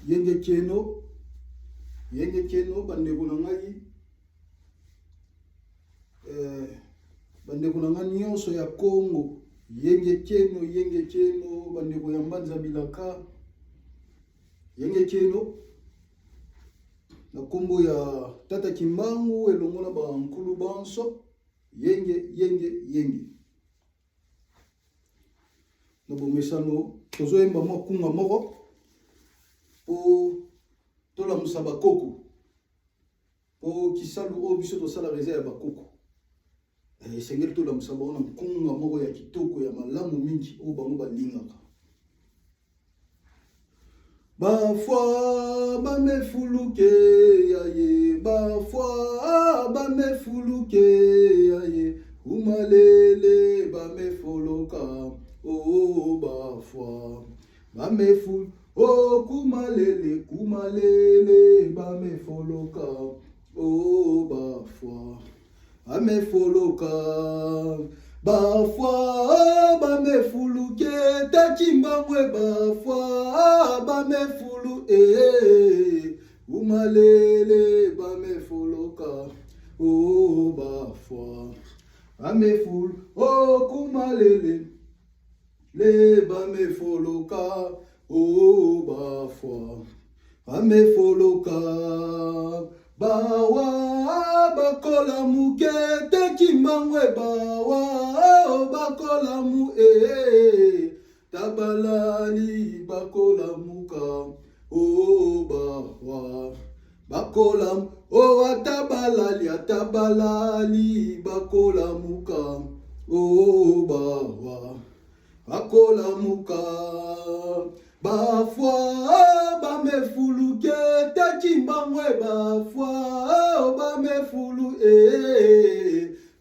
Yenge Keno, bande kunangai, bande kunangai nyonso ya Congo. Yenge Keno, bande kuyambanza bilaka. Yenge Keno, na kombo ya Tata Kimbangu, elongola ba nkulu banso. Yenge. Nobo mesano, tozo emba kunga moko. Po tola musaba koko. Po kisalu o biso to sala rezea bakoko. Sengeli tola musaba ona kunga moko ya kitoko ya malamu mingi o bango balingaka. Bafwa ba me fuluke yaye, bafwa ba me fuluke yaye, umalele ba me foloka, oh bafwa ba me ful, oh kumalele ba me foloka, oh bafwa ba me foloka. Bafwa ba me fuluke takimbangwe, bafwa ba me fulu umalele ba me foloka, oh bafwa ba me fulu, oh kumalele le ba me foloka, oh bafwa ba me foloka. Bawa bakola muke tekimangwe, bawa bakola mu tabalali bakola muka, oh bawa bakola, oh atabalali bakola muka, oh bawa bakola muka. Bafwa ba me fuluke takimbangwe, bafwa ba me fulu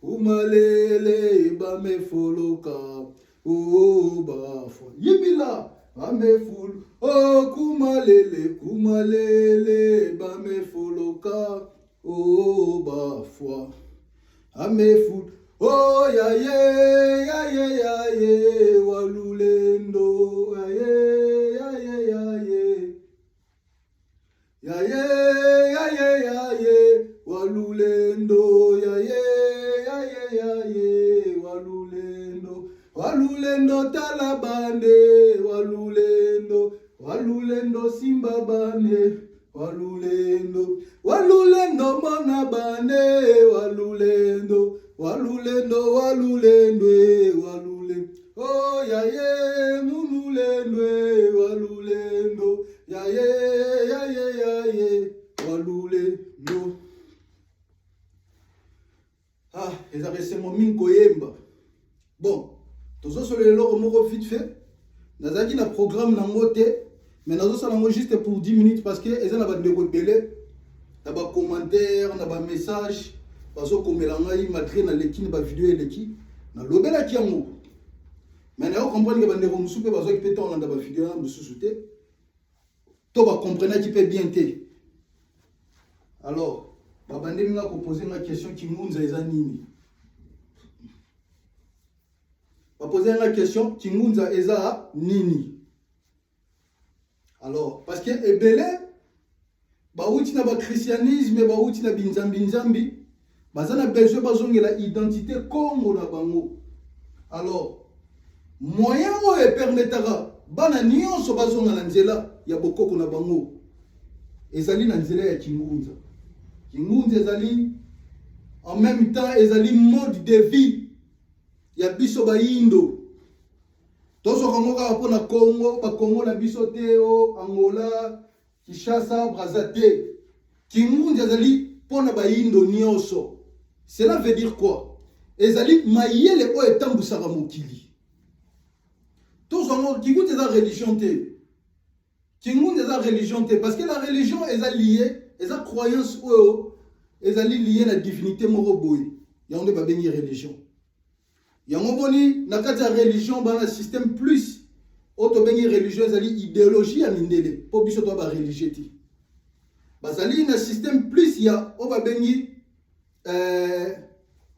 umalele ba me foloka, oh bafwa yibila ba me fulu, oh kumalele ba me foloka, oh bafwa ba me fulu, oh yaye walulendo yaye walulendo yaye walulendo talabande, walulendo simba bane, walulendo mona bane, walulendo oh yaye munulendo walulendo yaye walulendo. Eza resemo minko yemba. Bon, tozo sur le loro moko vite fait. Nazaki na programme nango te, mais nazo sala ngo juste pour 10 minutes parce que eza na ba ndeko belé, na ba commentaire, na ba message, bazo komela ngai malgré na leki na ba vidéo eleki, na lobela ki yango. Mais na yo comprendre que ba ndeko musupe bazo ki peta on na ba vidéo na mususu te. To ba comprendre ki pe bien te. Alors, ba bandeli nga ko poser une question ki ngunza eza nini? Va poser une question, Kingunza Eza Nini. Alors, parce que Ebele, Baouti na ba christianisme, Baouti na binzambi, Bazana besoin bazonge la identité Congo na bango. Alors, moyen o e permettra, bana nyonso bazonga na nzela ya bokoko na bango. Ezali na nzela ya Kingunza. Kingunza ezali en même temps ezali mode de vie. Ya biso ba indo tozo kongoka hapo na Congo ba Congo na biso teo Angola Kinshasa Brazzaville Kingunza ezali pona ba indo nyonso. Cela veut dire quoi? Ezali mayele o etambusaka mokili. Tozo ngo Kingunza eza religion te. Kingunza eza religion te parce que la religion eza liée, eza croyance o ezali liée na divinité moko boye. Ya onde ba bengi religion. Yango boni na kati ya religion bana système plus auto bengi religion ezali idéologie ya mindele po biso to ba religieux ti bazali na système plus ya o ba bengi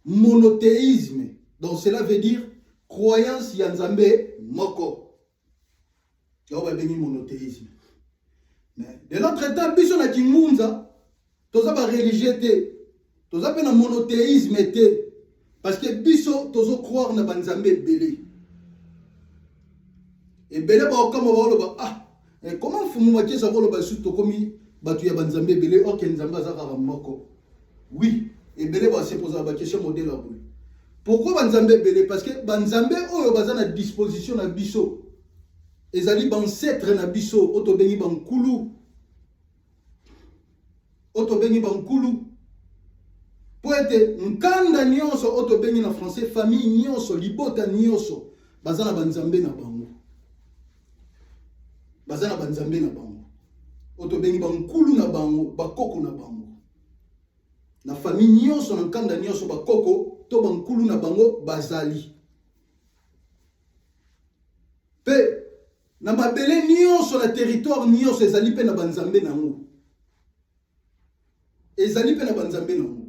monothéisme, donc cela veut dire croyance ya nzambe moko ya o ba bengi monothéisme. Mais de l'autre temps, biso na Kingunza, toza ba religieux te, toza pe na monothéisme te, parce que biso tozo croire na banzambe belé. Et belé ba okama ba oloba ah, comment fumu makie sa oloba su to komi batu ya banzambe belé o kenzamba za kaka moko. Oui, et belé ba se poser la question modèle là. Pourquoi banzambe belé? Parce que banzambe oyo baza na disposition na biso. Ezali bancêtre na biso, oto bengi bankulu. Oto bengi bankulu. Po ete nkanda nyonso oto bengi na français famille nyonso, libota nyonso, baza na banzambe na bango. Baza na banzambe na bango. Oto bengi bankulu na bango, bakoko na bango. Na famille nyonso na nkanda nyonso bakoko to bankulu na bango bazali. Pe na mabele nyonso na territoire nyonso ezali pe na banzambe na ngo. Ezali pe na banzambe na ngo.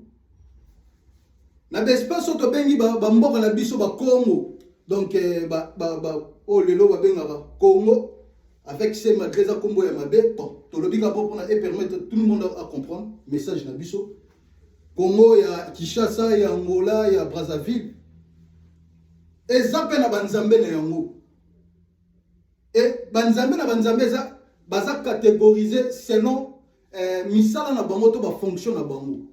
Na bespace to bengi ba mboka na biso ba Congo. Donc oh lelo ba benga ba Congo avec ces magreza kombo ya mabe. Bon, to lobika pour et permettre tout le monde à comprendre message na biso. Congo ya Kinshasa, ya Angola, ya Brazzaville. Eza pe na banzambe na yango. Et banzambe na banzambe eza baza catégorisé selon misala na bango to ba fonction na bango.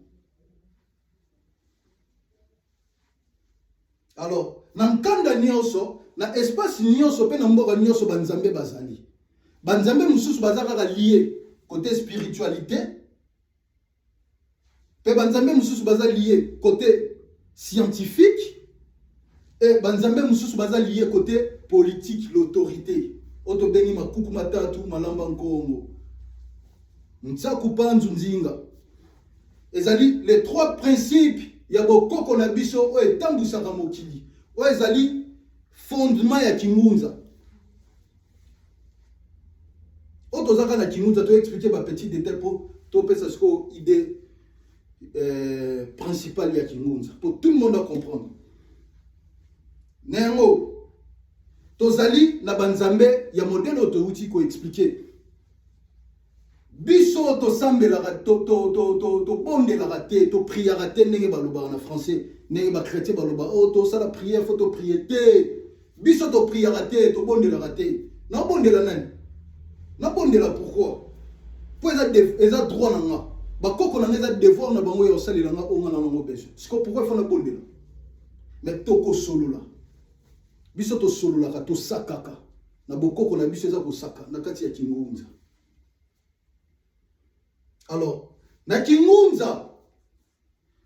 Alors, na nkanda nyonso, na espace nyonso pe na mboka nyonso banzambe bazali. Banzambe mususu baza kaka lié côté spiritualité. Pe banzambe mususu baza lié côté scientifique. Et banzambe mususu baza lié côté politique, l'autorité. Oto bengi makuku matatu malamba nkongo. Ntsaku panzu nzinga. Ezali les trois principes ya bokoko na biso o etambusaka mokili. O ezali fondement ya Kingunza. Oto zaka na Kingunza to expliquer ba petit détail pour to pesa sko idée principale ya Kingunza pour tout le monde à comprendre. Nengo tozali na banzambe ya modèle autouti ko expliquer. Biso to sambela to bondela te to prière te ndenge baloba na français ndenge ba chrétien baloba oh to sala prière faut to prier te. Biso to prière te to bondela te. Na bondela nani? Na bondela pourquoi? Pour eza droit na nga. Bakoko na ngeza devoir na bango ya salela nga onga na ngo beso. Siko pourquoi faut na bondela? Mais toko solo la. Biso to solo la ka to sakaka. Na bokoko na biso eza ko saka na kati ya Kingunza. Alors, na Kingunza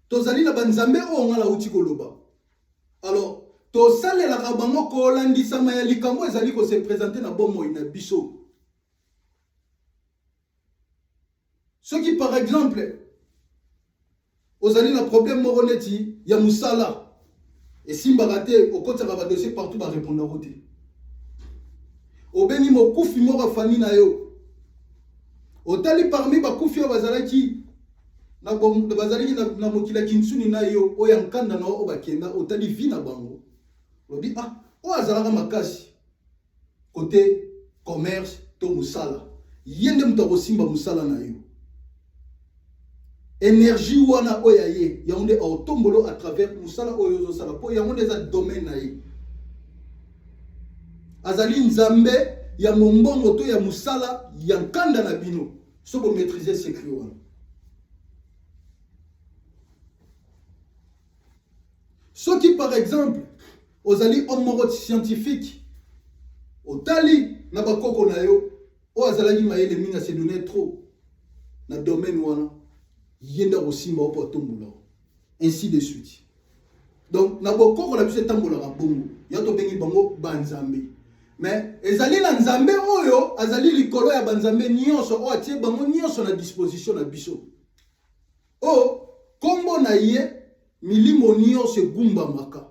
tozali na banzambe onga la uti koloba. Alors, to salela ka bango ko landisa ma ya likambo ezali ko se présenter na bomo ina biso. Ceux qui, par exemple, aux années, le problème moroneti, il y a Moussala. Et si Mbarate, au côté de dossier partout, va répondre à côté. Au béni, mon koufi mora famille na yo. Au tali parmi ba koufi au bazalaki, na bazalaki na mokila kinsuni na yo, o yankanda na o bakenda, au tali vi na bango. On dit ah, o azalaka makasi. Côté commerce, to Moussala. Yende mtako simba Moussala na yo. Énergie wana oyaye yaonde autombolo à travers musala oyozo sala po yaonde za domaine na ye azali nzambe ya mombongo to ya musala ya nkanda na bino so bo maîtriser secret wana ceux qui par exemple ozali homme scientifique otali na bakoko na yo o azalaki mayele minga se donner trop na domaine wana yenda osimba opo tombola ainsi de suite. Donc na bokoko la biso tambola ka bongo ya to bengi bango banzambe mais ezali na nzambe oyo azali likolo ya banzambe nyonso o atie bango nyonso na disposition na biso o kombo na ye milimo nyonso gumba maka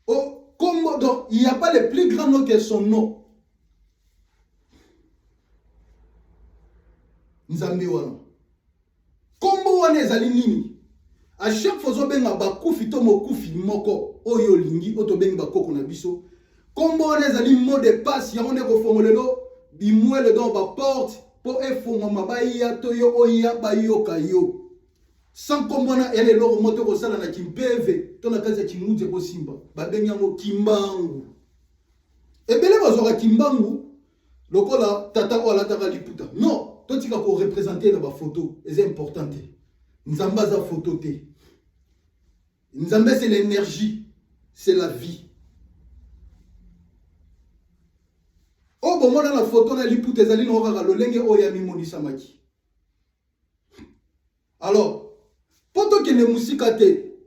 o kombo donc il n'y a pas le plus grand nom que son nom nzambe wana kombo wana ezali nini à chaque fois obenga bakufi to mokufi moko oyo lingi oto bengi bakoko na biso kombo wana ezali mot de passe yango ne ko fongolelo bimwele dans ba porte po efongama baya to yo oya bayoka yo. Sans comprendre elle est leur moto ko sala na kimpeve to na kazi ya kingunze ko simba babenyango kimbangu ebele bazoka kimbangu lokola tata wala taka liputa non to tika ko représenter na ba photo c'est important nzamba za photo te nzambe c'est l'énergie c'est la vie oh bon mona la photo na liputa ezali no kaka lolenge oya mimonisa maki alors poto ke ne musika te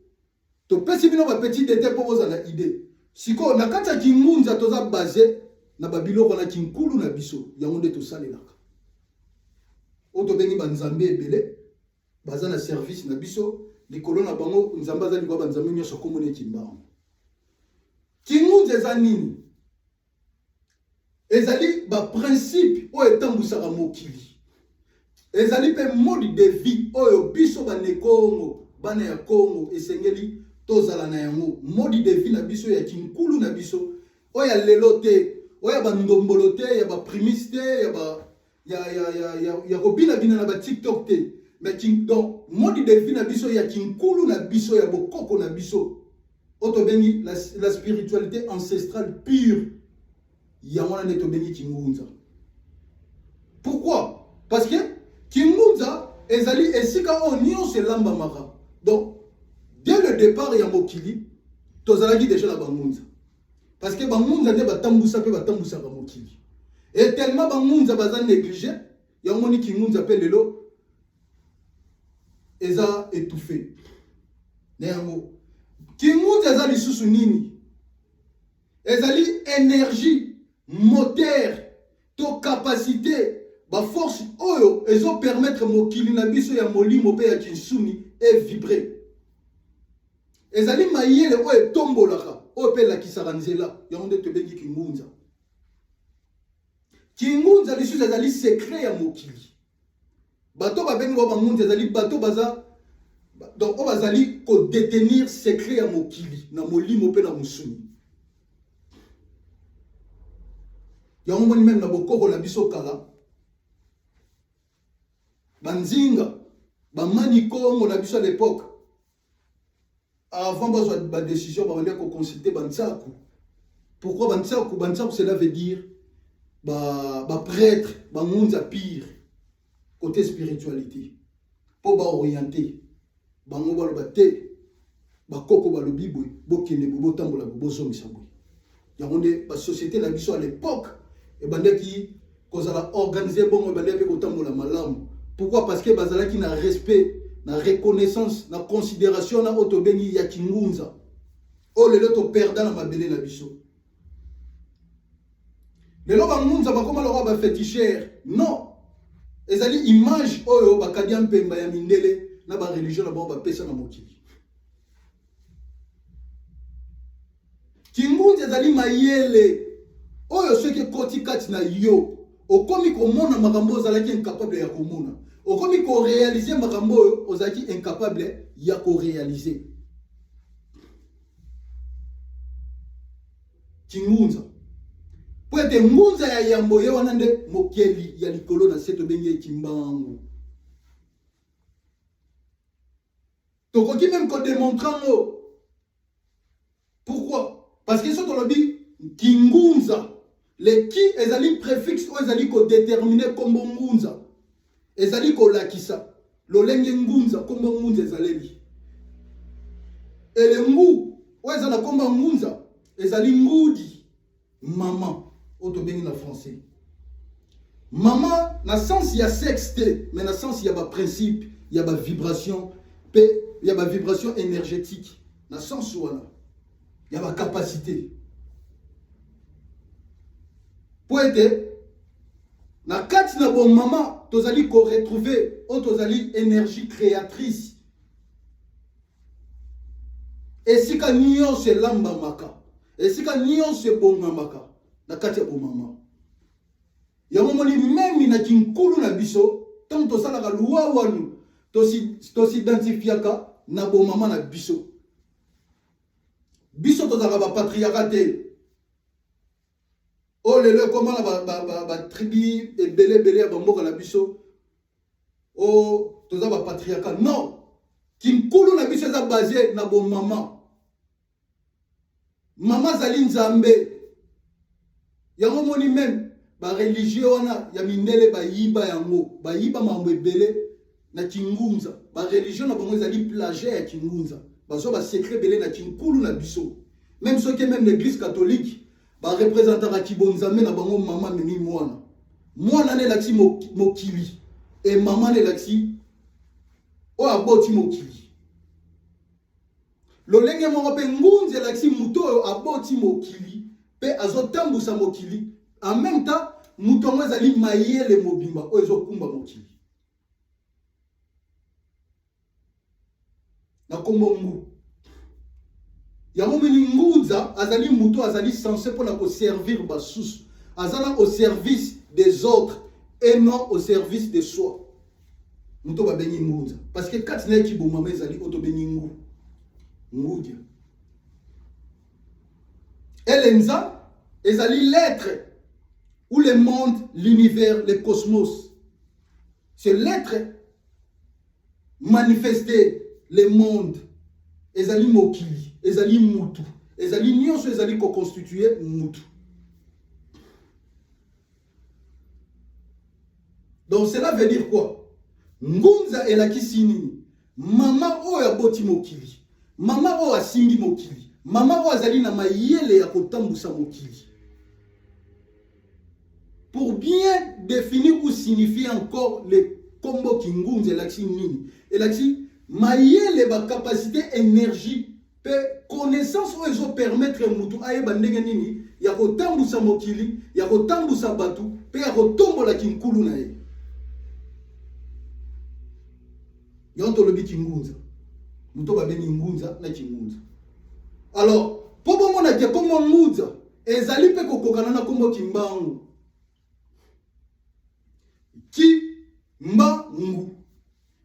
to pesi bino ba petit détail pour vous la idée siko na kata kimunza toza basé na babiloko na kinkulu na biso yango nde to salelaka o to bengi banzambe ebele baza na service na biso likolo na bango nzamba za likwa banzambe nyoso komone kimbango kimunza za nini ezali ba principe o etambusaka mokili ezali pe mode de vie oyo biso bane Kongo bana ya Kongo esengeli tozala na yango mode de vie na biso ya kinkulu na biso oya lelo te oya bandombolo te ya ba primis te ya kobina bina na ba TikTok te mais donc mode de vie na biso ya kinkulu na biso ya bokoko na biso oto bengi la spiritualité ancestrale pure ya wana ne to bengi kingunza. Pourquoi? Parce que Kingunza ezali esika o nyonso lamba maka. Donc dès le départ ya mokili tozalaki déjà la bangunza. Parce que bangunza nde batambusa pe batambusa ka mokili. Et tellement bangunza baza négligé, ya moni kingunza pe lelo eza étouffé. Néanmo kingunza ezali lisusu nini? Ezali énergie, moteur, to capacité ba force oyo ezo permettre mokili na biso ya molimo pe ya kinsuni et vibrer. Ezali mayele oyo tombolaka oyo pe la kisaranzela ya onde to bengi kingunza. Kingunza lisusu ezali secret ya mokili. Bato ba bengi ba munza ezali bato baza donc o bazali ko détenir secret ya mokili na molimo pe na musuni. Ya ngomoni même na bokoko na biso kala banzinga bamani Kongo na biso à l'époque avant ba décision ba aller ko consulter bansaku. Pourquoi bansaku? Bansaku cela veut dire ba prêtre ba munza pire côté spiritualité pour ba orienter bango ba lobaté ba koko ba lobibo bokene bo tambola bo zongisa bo. Yangonde ba société na biso à l'époque et bandaki kozala organiser bongo bandaki ko tambola malamu. Pourquoi? Parce que bazalaki na respect, na reconnaissance, na considération na otobengi ya kingunza. O lelo to perdant na mabele na biso. Lelo bangunza bakoma lo ba féticheur. Non. Ezali image oyo bakadia mpemba ya mindele na ba religion na ba pesa na mokili. Kingunza ezali mayele oyo soki koti kati na yo. Okomi komona makambo ozalaki incapable ya komona. Okomi ko réaliser makambo oyo ozalaki incapable ya ko réaliser. Kingunza. Po ete ngunza ya yambo ye wana nde mokeli ya likolo na seto bengi kimbangu. Tokoki même ko démontrer ngo. Pourquoi? Parce que soto lobi kingunza. Les qui ezali préfixe ou ezali ko déterminer kombo ngunza. Ezali ko lakisa. Lolenge ngunza kombo ngunza ezaleli. Et le ngu ou ezala kombo ngunza ezali ngudi. Maman. Oto bengi na français. Maman na sens ya sexe te, mais na sens ya ba principe, ya ba vibration, pe ya ba vibration énergétique. Na sens wana. Ya ba capacité. Pour être na kati na bon maman tozali ko retrouver o tozali énergie créatrice esika nyonso lamba maka esika nyonso bonga maka na kati ya bon maman ya momoni même na kinkulu na biso tant tozala ka loi wanu to s'identifiaka na bon maman na biso tozala ba patriarcat. Oh lelo comment la tribu et belé à bamboka la biso. Oh toza ba patriarcat. Non. Kinkulu na biso za basé na bon maman. Maman zali nzambe. Yango moni même ba religieux wana ya mindele ba yiba yango, ba yiba mambo ebele na kingunza. Ba religion na bango ezali plagiat ya kingunza. Bazo ba secret belé na kinkulu na biso. Même ceux qui même l'église catholique ba représentera kibonzambe na bango maman memi mwana. Mwana ne laksi mokili et maman ne laksi o aboti mokili. Lolenge moko pe ngunze laksi muto oyo aboti mokili pe azotambusa mokili en même temps muto ngo ezali mayele mobimba oyo ezokumba mokili. Na kombo ngu yango mini nguza azali muto azali censé pour la servir basusu azala au service des autres et non au service de soi. Muto ba bengi nguza parce que quand na ki bomama ezali oto bengi ngu ngudia elenza ezali l'être ou le monde, l'univers, le cosmos. C'est l'être manifesté le monde ezali mokili ezali mutu ezali nyonso ezali ko constituer mutu. Donc cela veut dire quoi? Ngunza elakisi nini? Mama oyo aboti mokili, mama oyo asimbi mokili, mama oyo azali na mayele ya kotambusa mokili. Pour bien définir ou signifier encore le combo kingunza elakisi nini? Elakisi mayele ba capacité énergie pe connaissance oyo ezo permettre mutu ayeba ndenge nini ya kotambusa mokili, ya kotambusa batu pe ya kotombola kinkulu na ye. Yonto lobi kingunza. Muto ba beni ngunza na kingunza. Alors, po bongo na ke kombo ngunza ezali pe kokokana na kombo kimbangu. Ki mba ngu.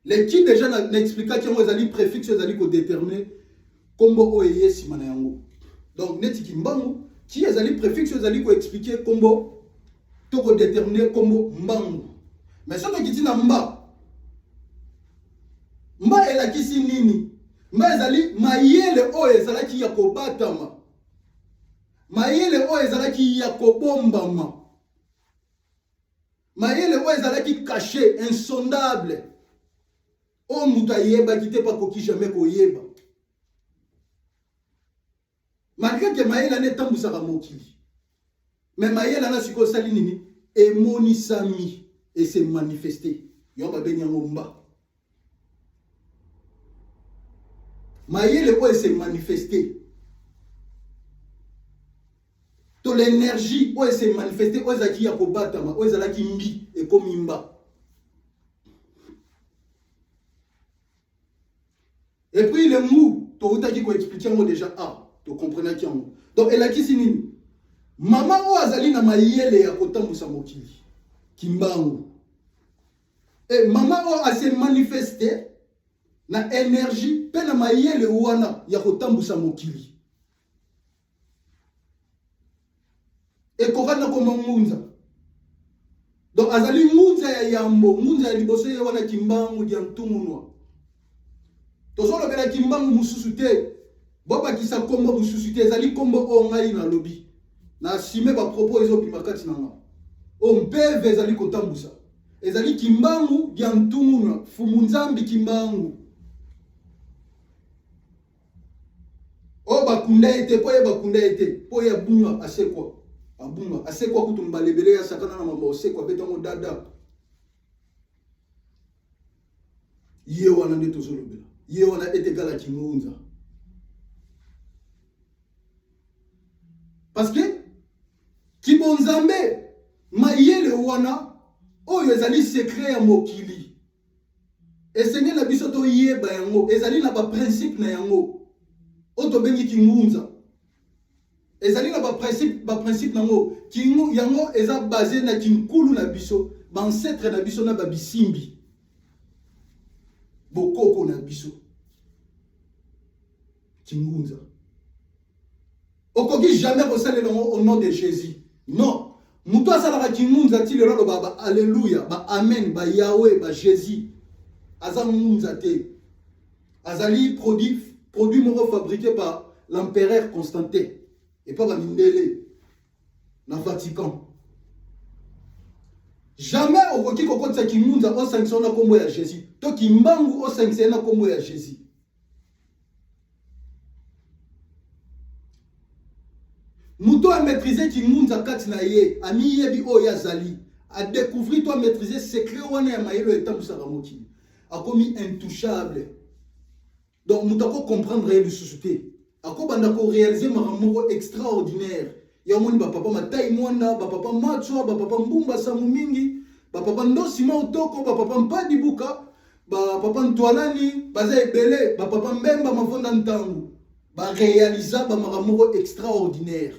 Les qui déjà n'expliquent qu'il y a des préfixes qui déterminent combo oye simana yango. Donc neti kimbangu qui est des préfixes qui expliquer combo to déterminer combo mbangu. Mais ça qui dit na mba elakisi nini? Mba ezali mayele oyo ezalaki ya kobatama. Mayele oyo ezalaki ya kobombama. Mayele oyo ezalaki caché, insondable. O muta yeba qui te pas koki jamais ko yeba. Malgré que mayele ne tambusaka mokili. Mais mayele na siko sali nini emonisami et se manifester. Yo ba benyango mba. Mayele oyo se manifester. To l'énergie oyo se manifester oyo zaki ya kobatama oyo zalaki mbi et comme mba. Et puis le mou, tu as expliqué déjà tu comprenais qui en. Donc elle a qui sinini. Maman o azali na mayele ya kotambusa mokili. Kimbangu. Et maman o a se manifesté na énergie pe na mayele wana ya kotambusa mokili. Et kokana koma ngunza. Donc azali ngunza ya yambo, ngunza ya liboso ya wana kimbangu ya ntumunwa. Tozolo bela kimbangu mususu te. Boba kisa kombo mususu te ezali kombo ongai na lobi. Na sime ba propos ezo pimakati na nga. O mpeve ezali kotambusa. Ezali kimbangu ya ntumunwa, fumunzambi kimbangu. O bakunda ete po ye bakunda ete po ya bunga asekwa. Abunga asekwa kutumbalebele ya sakana na mambo osekwa betongo dada. Ye wana nde tozolo bela. Ye wana est égal à Kingunza. Parce que Kibonzambe mayele wana oyo ezali secret ya mokili. Esenge na biso to yeba yango ezali na ba principe na yango. Oto bengi Kingunza. Ezali na ba principe nango kingu yango eza basé na kinkulu na biso, ba ancêtre na biso na ba bisimbi. Bokoko na biso. Kingunza. Okoki jamais ressentir au nom de Jésus. Non. Muto asalaka kingunza ti lelo ba alléluia, ba amen, ba Yahweh, ba Jésus. Aza ngunza te. Azali produit moko fabriqué par l'empereur Constantin et pas Mindele dans le Vatican. Jamais au koki kokotsa kingunza o sanctionne kombo ya Jésus. To kimbangu o sanctionne kombo ya Jésus. Muto a maîtrisé kingunza kati na ye, ami yebi o yazali, a découvrir toi maîtriser secret wana ya mayelo etambusaka mokili. A commis intouchable. Donc muto ko comprendre le société. A ko banda ko réaliser makamoko extraordinaire. Ya moni ba papa matai mwanda, ba papa macho, ba papa mbumba samu mingi, ba papa ndosi ma otoko, ba papa mpadi buka, ba papa ntwalani, baza ebele, ba papa mbemba mavonda ntangu. Ba réaliser ba makamoko extraordinaire.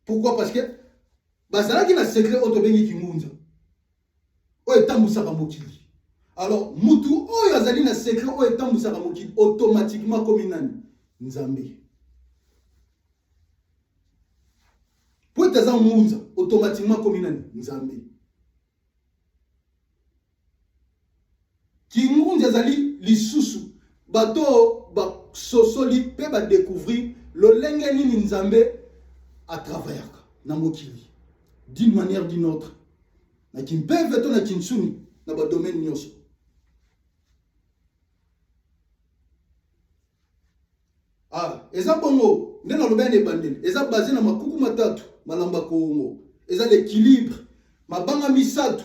Pourquoi? Parce que bazala ki na secret otobengi kingunza. O etambusaka mokili. Alors mutu oyo azali na secret o etambusaka mokili automatiquement comme nani? Nzambe. Po etaza ngunza automatiquement comme nani? Nzambe. Kingunza azali lisusu bato ba sosoli pe ba découvrir lo lenge nini Nzambe à travailler dans mokili d'une manière ou d'une autre. Na kimpeve to na kinsuni na ba domaine nyonso. Ah, eza bongo ndena lobene bandele. Eza basé na makuku matatu malamba kongo. Eza l'équilibre. Mabanga misatu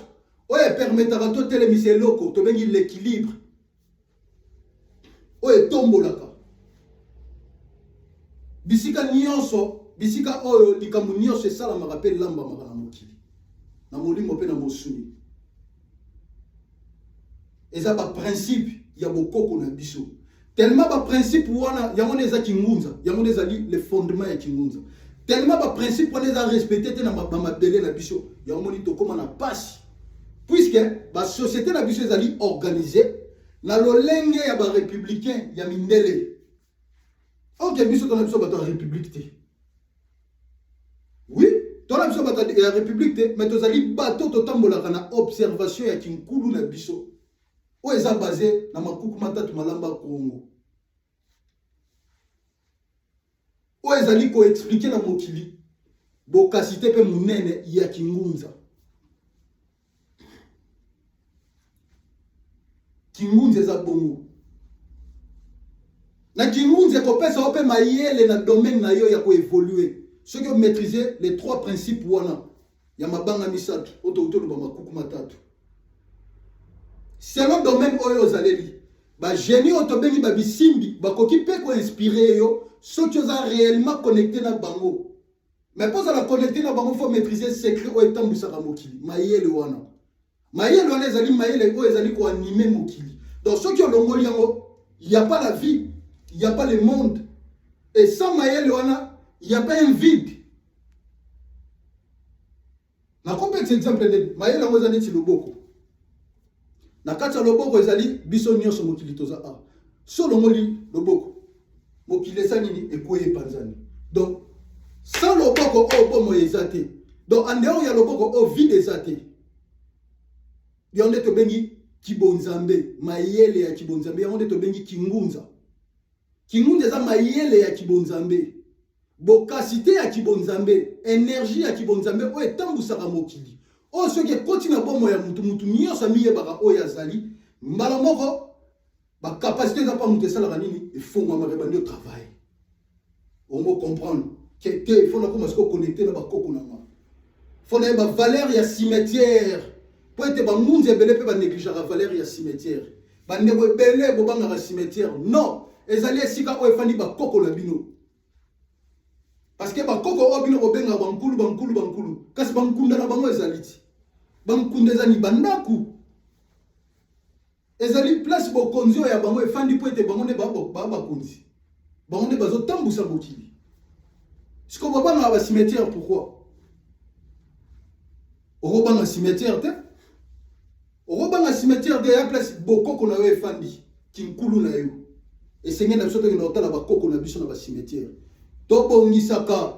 oye permettra to telemise loko to bengi l'équilibre. Oye tombolaka. Bisika nyonso bisika oyo likambo nyonso esala ma rappel lamba makana mokili na molimo pe na mosuni eza ba principe ya bokoko na biso tellement ba principe wana yango eza kingunza yango eza le fondement ya kingunza tellement ba principe wana eza respecté te na ba mabele na biso yango ni tokoma na pasi puisque ba société na biso ezali organisée na lolenge ya ba républicain ya mindele ok biso to na biso bato république te. Oui, dans la République, mais tu as dit bateau totambolaka na observation ya kinkulu na biso. O eza basé na makuku matatu malamba Congo. O ezali ko expliquer na mokili bokasité pe munene ya kingunza. Kingunza eza bongo. Na kingunza ko pesa ope mayele na domaine na yo ya ko évoluer. Ceux qui ont maîtrisé les trois principes wana ya mabanga misatu oto ba makuku matatu selon domaine oyo zaleli ba génie otobengi ba bisimbi ba koki pe ko inspirer yo ceux qui ont réellement connecté na bango mais pour ça la connecter na bango faut maîtriser secret o etambusaka mokili mayele wana ezali mayele o ezali ko animer mokili donc ceux qui ont longoli yango il y a pas la vie il y a pas le monde et sans mayele wana il n'y a pas un vide. Na complexe exemple de mayela ngoza neti loboko. Na kati loboko ezali biso nyonso mokili toza a. Solo ngoli loboko. Mokili esa nini ekoye panzani. Donc sans loboko o bomo ezate. Donc en dehors ya loboko o vide ezate. Yonde to bengi kibonzambe, mayele ya kibonzambe, yonde to bengi kingunza. Kingunza za mayele ya kibonzambe. Bokasité ya kibonzambe, énergie ya kibonzambe o etambusaka mokili. O ceux qui continue bomo ya mutu nyonso miye baka o yazali, mbala moko ba capacité za pa mutu sala nini il faut ngwa mabandi au travail. On va comprendre que il faut na comment se connecter na ba koko na ma. Faut na ba valeur ya cimetière. Pour être ba munze belé pe ba négliger la valeur ya cimetière. Ba ndeko belé bo banga ka cimetière. Non, ezali esika o efandi ba koko la bino. Parce que ba koko obino obenga bankulu kasi bankunda na bango ezaliti bankunda ezali bandaku ezali place bokonzi ya bango efandi po ete bango ne bakonzi bango ne bazo tambusa bokili siko babanga ba cimetière pourquoi orobanga cimetière te orobanga cimetière de ya place bokoko na yo efandi kinkulu na yo esengena biso to na otala bakoko na biso na ba cimetière. Tobongisaka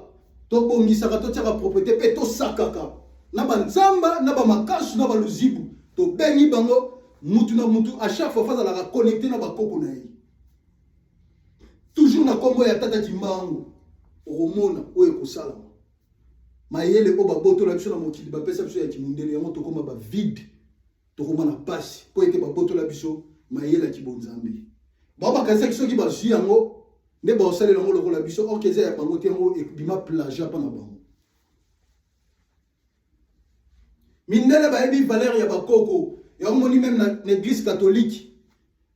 To bongisaka to tiaka propriété pe to sakaka. Na ba nzamba, na ba makasu, na ba luzibu. To bengi bango mutu na mutu à chaque fois face à la connecter na ba koko na ye. Toujours na kombo ya tata kimbangu. Romona oye kosala. Mayele o ba boto la biso na mokili ba pesa biso ya kimundele yango to koma ba vide. To koma na passe po ete ba boto la biso mayele ki bonzambe. Ba ba kasa kiso ki ba zui yango ne ba osale yango lokola biso okeza ya bango te yango e bima plagiat pa na bango. Mindele ba ebi valeur ya ba koko. Ya moni même na l'église catholique.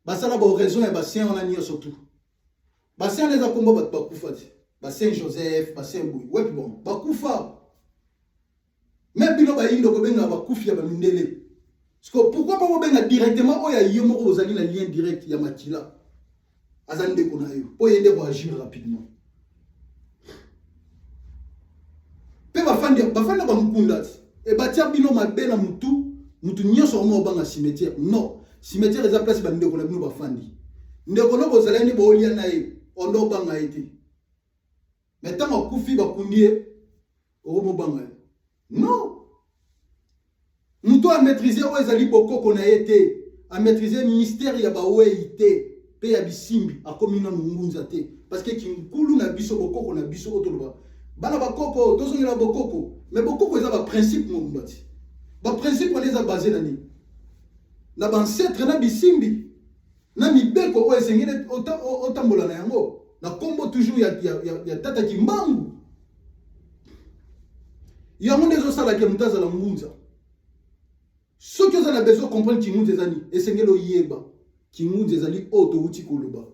Ba sala ba raison ya ba saint on a nié surtout. Ba saint les akombo ba kufa te. Ba saint Joseph, ba saint Bouy. Ouais bon, ba kufa. Même bino ba yindo ko benga ba kufi ya ba mindele. Pourquoi pas benga directement oya yomo ko ozali na lien direct ya makila. Azande ko na yo. Po yende ko agir rapidement. Pe ba fandi ba mukunda. Et batia bino mabe na mutu nyoso mo banga cimetière. Non, cimetière eza place ba ndeko na bino ba fandi. Ndeko no bozala ni bo olia na ye, ondo banga ete. Mais tant ma kufi ba kundie o mo banga. Non. Mutu a maîtriser o ezali bokoko na yete, a maîtriser mystère ya ba weite, pe ya bisimbi a komina ngunza te parce que kinkulu na biso bokoko na biso otoloba. Bana bakoko tozongela bokoko. Mais beaucoup de principes mon bati. Ba principe on les a basés nani. Na ancêtre na bisimbi. Na mibeko o esengele otambola na yango. Na kombo toujours ya tata kimbangu. Yango ndezo sala ke mutaza la ngunza. Ce que vous avez besoin de comprendre qui nous des amis esengelo yeba. Qui nous des ali auto uti koloba.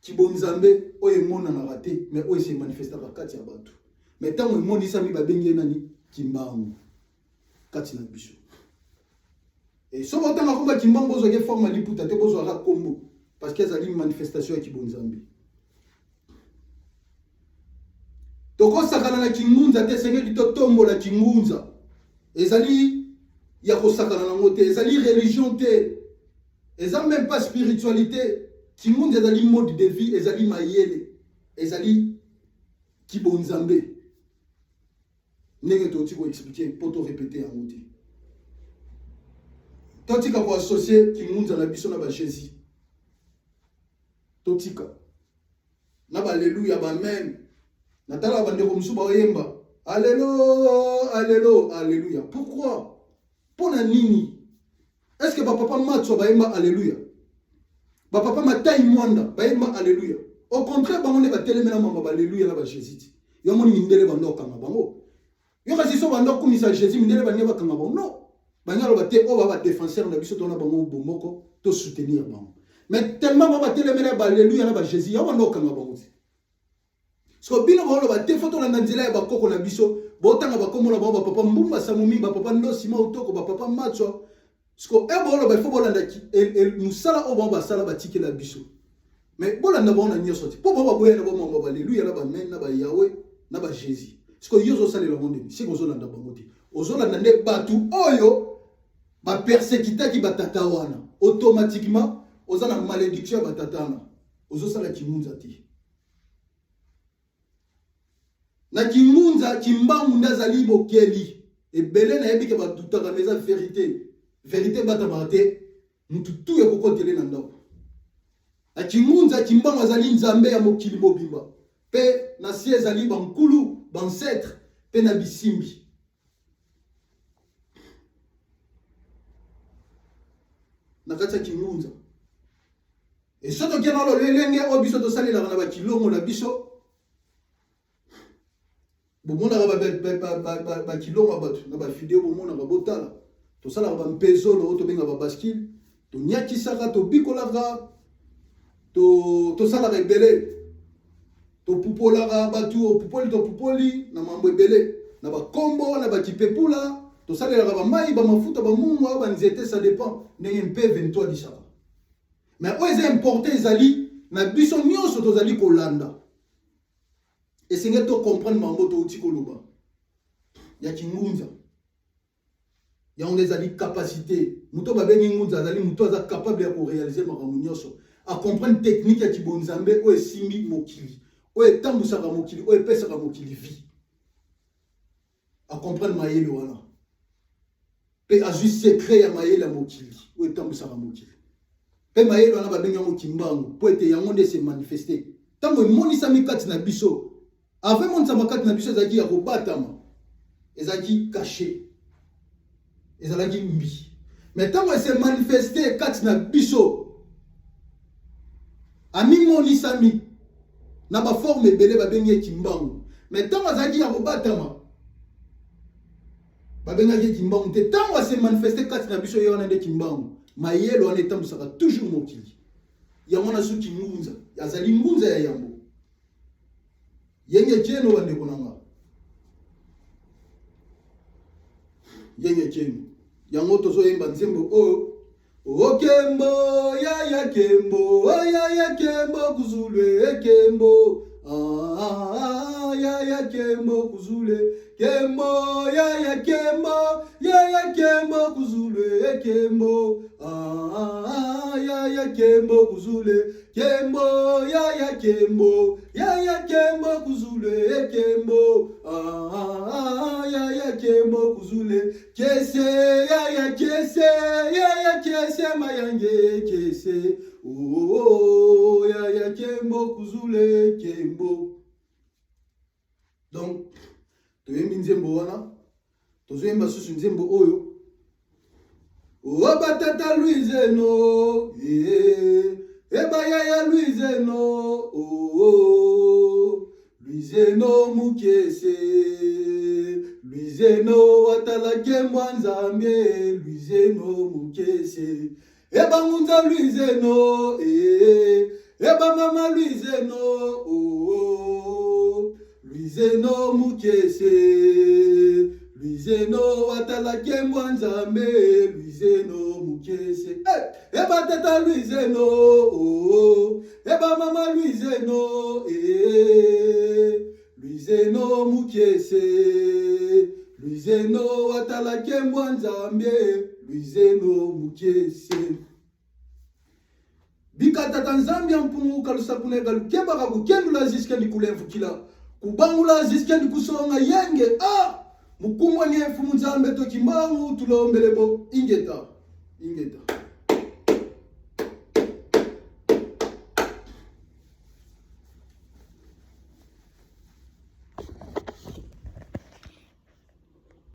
Ki bonzambe o emona na raté mais o se manifesta ba kati ya batu. Mais tant que mon isami ba bengi nani kimbangu kati na biso. Et so ba tanga komba kimbangu zo ke forma liputa te bozo ra kombo parce que ezali manifestation ya kibonzambe. Toko sakana na kingunza te sengeli to tombo la kingunza. Ezali ya ko sakana na ngote, ezali religion te. Ezali même pas spiritualité. Kingunza ezali mode de vie, ezali mayele, ezali kibonzambe. Nenge toti ko expliquer pour te répéter en outil. Totika ko associer kingunza na biso na ba Jésus. Totika. Na ba alléluia ba amen. Na tala ba ndeko musuba oyemba. Alléluia, alléluia, alléluia. Pourquoi? Pour na nini? Est-ce que ba papa matso ba yemba alléluia? Ba papa matai mwanda ba yemba alléluia. Au contraire ba ngone ba telemena mamba ba alléluia na ba Jésus. Yo moni mindele ba ndoka na bango. Yo kasi so bando kumisa Jésus mindele ba neba kanga bango. Non. Banyalo ba te o ba défenseur na biso tona bango bomoko to soutenir bango. Mais tellement ba telemena ba alléluia na ba Jésus yo bando kanga bango. So bino ba ba te photo na nzela ba koko na biso botanga ba komola ba papa mbumba samumi ba papa ndo sima utoko ba papa matso. Sko e bolo ba fo bolanda ki musala o ba sala ba tikela biso. Mais bolanda bona nyoso ti. Po ba boyena ba mamba ba alléluia na ba men na ba Yahweh na ba Jésus. Sko yozo sala la monde si ko zolanda bango ti. Ozolanda ne batu oyo ba persécuter ki batata wana. Automatiquement ozana malédiction ba tatana. Ozo sala kimunza ti. Na kimunza kimbangu ndazali bokeli. Ebele na yebi ke ba tutaka meza vérité. Vérité batabate mutu tu ya kokotele na ndako. Na kimunza kimbangu azali nzambe ya mokili mobimba. Pe na si ezali bankulu, bancetre, pe na bisimbi. Na kati ya kimunza. Et soto kena lo lelenge obiso to sali la na ba kilongo na biso. Bomona ba kilongo batu na ba vidéo bomona ba botala. To sala ba mpezolo to benga ba bascule, to nyakisaka to bikolaka to sala ba ebele. To pupola batu pupoli to pupoli na mambo ebele na ba kombo na ba kipepula to sala ba mai ba mafuta ba mungu ba nzete ça dépend ndenge mpe 23 disaka. Mais o eza importé ezali na biso nyonso to zali kolanda. Et c'est que tu comprends mambo to uti koloba. Ya kingunza. Ya on les a dit capacité. Muto ba bengi ngunza azali muto aza capable ya ko réaliser makambo nyonso. A comprendre technique ya kibonzambe o esimbi mokili. oyo etambusaka mokili, oyo epesaka mokili vie. A comprendre mayele wana. Pe azwi secret ya mayele ya mokili, oyo etambusaka mokili. Pe mayele wana babengi yango kimbangu, po ete yango nde se manifester. Tango emonisami kati na biso, avant monisama kati na biso ezalaki ya kobatama, ezalaki caché, ezalaki mbi. Mais tango se manifester kati na biso, ami monisami na ba forme ebele babengi kimbangu. Mais tango ezalaki ya kobatama, babengaki kimbangu te. Tango se manifester kati na biso yona nde kimbangu. Mayele wana etambusaka toujours mokili. Yango na suki ngunza, yazali ngunza ya yambo. Yenge cheno wande konanga. Yenge cheno. Yango tozo yemba nzembo o kembo ya kembo ya kembo kuzulwe kembo ya kembo kuzule kembo ya kembo kuzule kembo ya kembo kuzule kembo ya kembo kuzule kembo ya kembo kuzule kese ya kese mayange kese ya kembo kuzule kembo. Donc toyembi nzembo wana tozoyemba susu nzembo oyo batata Luizeno ebaya Luizeno Luizeno mukese Luizeno watalake mwanzambe Luizeno mukese ebangunza Luizeno eba mama Luizeno Luizeno mukese Luizeno watalake mwanzambe Luizeno mukese eba tata Luizeno eba mama Luizeno Luizeno mukese Luizeno watalake mwanzambe Luizeno mukese bikata tanzambia mpungu kalusakune galukebaka kukendula ziske ndikulevukila kubangula ziske ndikusonga yenge mukumwa nyefu munzambe to kimbangu tulombelebo ingeta